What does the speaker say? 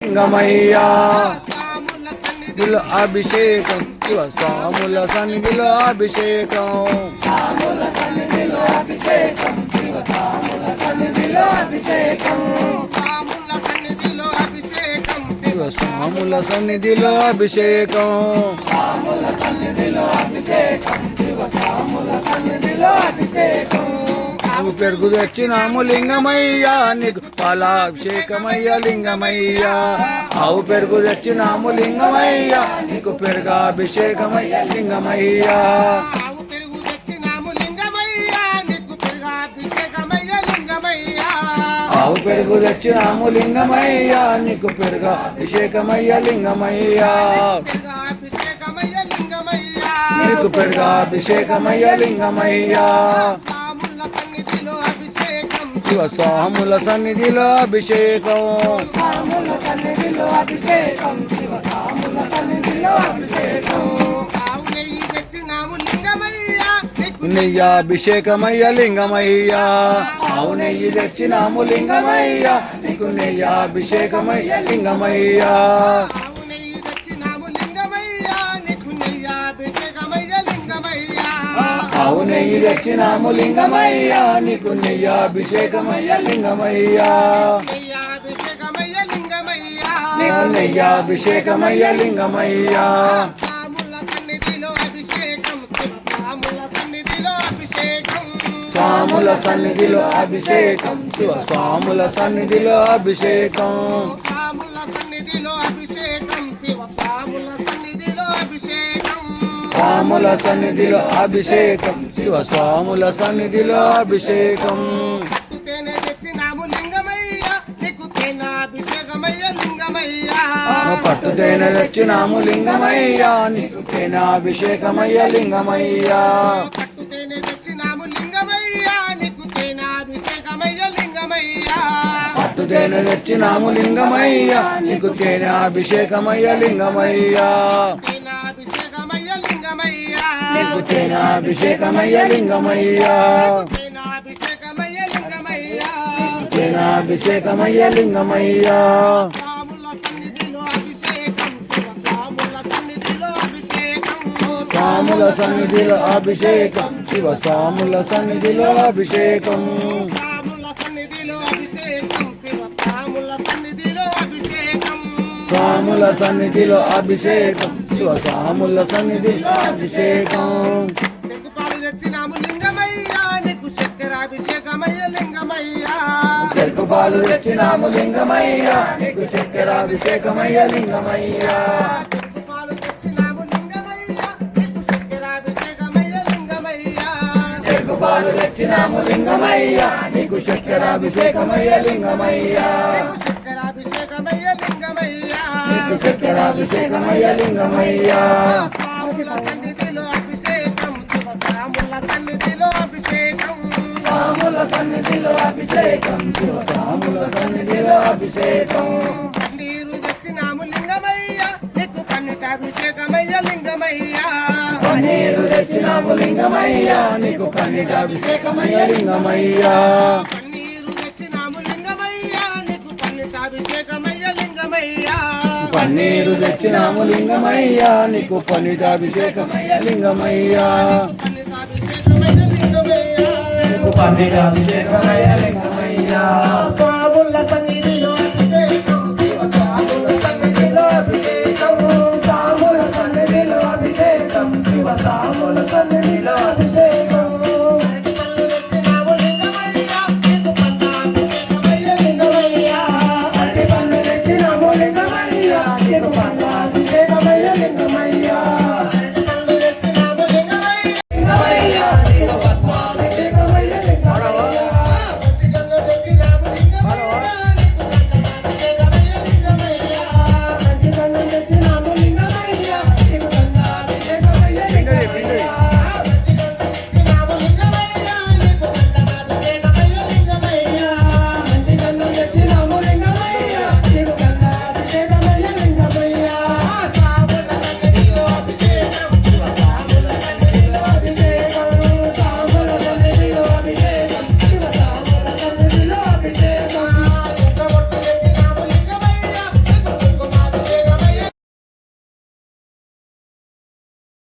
లింగమయ్యా అభిషేకం శివ స్వాముల సన్నిధిలో అభిషేకం శివ స్వాముల సన్నిధిలో అభిషేకం నువ్వు పెరుగు తెచ్చినాము లింగమయ్యా నీకు పాలాభిషేకమయ్యా లింగమయ్యా ఆవు పెరుగు తెచ్చినాము లింగమయ్యా నీకు పెరుగాభిషేకమయ్యా లింగమయ్యా ఆవు పెరుగు తెచ్చినాము లింగమయ్యా నీకు పెరుగాభిషేకమయ్యా లింగమయ్యా ఆవు పెరుగు తెచ్చినాము లింగమయ్యా నీకు పెరుగాభిషేకమయ్యా లింగమయ్యా పెరుగాభిషేకమయ్యా లింగమయ్యా నీకు పెరుగాభిషేకమయ్యా లింగమయ్యా శివ స్వాముల సన్నిధిలో అభిషేకం నెయ్యాభిషేకమయ్యా లింగమయ్యా ఆవు నెయ్యి తెచ్చినాము లింగమయ్యా నీకు నెయ్యాభిషేకమయ్యా లింగమయ్యా ఆవు నెయ్యి తెచ్చినాము లింగమయ్యా నీకు నెయ్యాభిషేకమయ్యా లింగమయ్యా నీకు నెయ్యాభిషేకమయ్యా లింగమయ్యా స్వాముల సన్నిధిలో అభిషేకం శివ స్వాముల సన్నిధిలో అభిషేకం స్వాముల సన్నిధిలో అభిషేకం శివ స్వాముల సన్నిధిలో అభిషేకం పట్టు తేనె తెచ్చినాము లింగమయ్యా నీకు తేనాభిషేకమయ్యా లింగమయ్యా పట్టు తేనె తెచ్చినాము లింగమయ్యా నీకు తేనాభిషేకమయ్యా లింగమయ్యా పట్టు తేనె తెచ్చినాము లింగమయ్యా నీకు తేనాభిషేకమయ్యా లింగమయ్యా నీకు తేనాభిషేకమయ్యా లింగమయ్యా తేనాభిషేకమయ్యా లింగమయ్యా స్వాముల సన్నిధిలో అభిషేకం శివ స్వాముల సన్నిధిలో అభిషేకం స్వాముల సన్నిధిలో అభిషేకం శివ స్వాముల సన్నిధిలో అభిషేకం చెరుకుపాలు తెచ్చినాము లింగమయ్యా నీకు చక్కెరాభిషేకమయ్య లింగమయ్యా చెరుకుపాలు తెచ్చినాము లింగమయ్యా నీకు చక్కెరాభిషేకమయ్య లింగమయ్యా చెరుకుపాలు తెచ్చినాము లింగమయ్యా నీకు చక్కెరాభిషేకమయ్య లింగమయ్యా చెరుకుపాలు తెచ్చినాము లింగమయ్యా నీకు చక్కెరాభిషేకమయ్య లింగమయ్యా చక్కెరాభిషేకమయ్య లింగమయ్యా నీకు చక్కెరాభిషేకమయ్య లింగమయ్యా స్వాముల సన్నిధిలో అభిషేకం శివ స్వాముల సన్నిధిలో అభిషేకం స్వాముల సన్నిధిలో అభిషేకం శివ స్వాముల సన్నిధిలో అభిషేకం నీరు తెచ్చినాము లింగమయ్యా నీకు పన్నిటాభిషేకమయ్య లింగమయ్యా పన్నీరు తెచ్చినాము లింగమయ్యా నీకు పన్నిటాభిషేకమయ్య లింగమయ్యా పన్నీరు తెచ్చినాము లింగమయ్యా నీకు పన్నిటాభిషేకమయ్య లింగమయ్యా పన్నీరు తెచ్చినాము లింగమయ్యా నీకు పన్నిటాభిషేకమయ్య లింగమయ్యా పన్నిటాభిషేకమయ్య లింగమయ్యా నీకు పన్నిటాభిషేకమయ్య లింగమయ్యా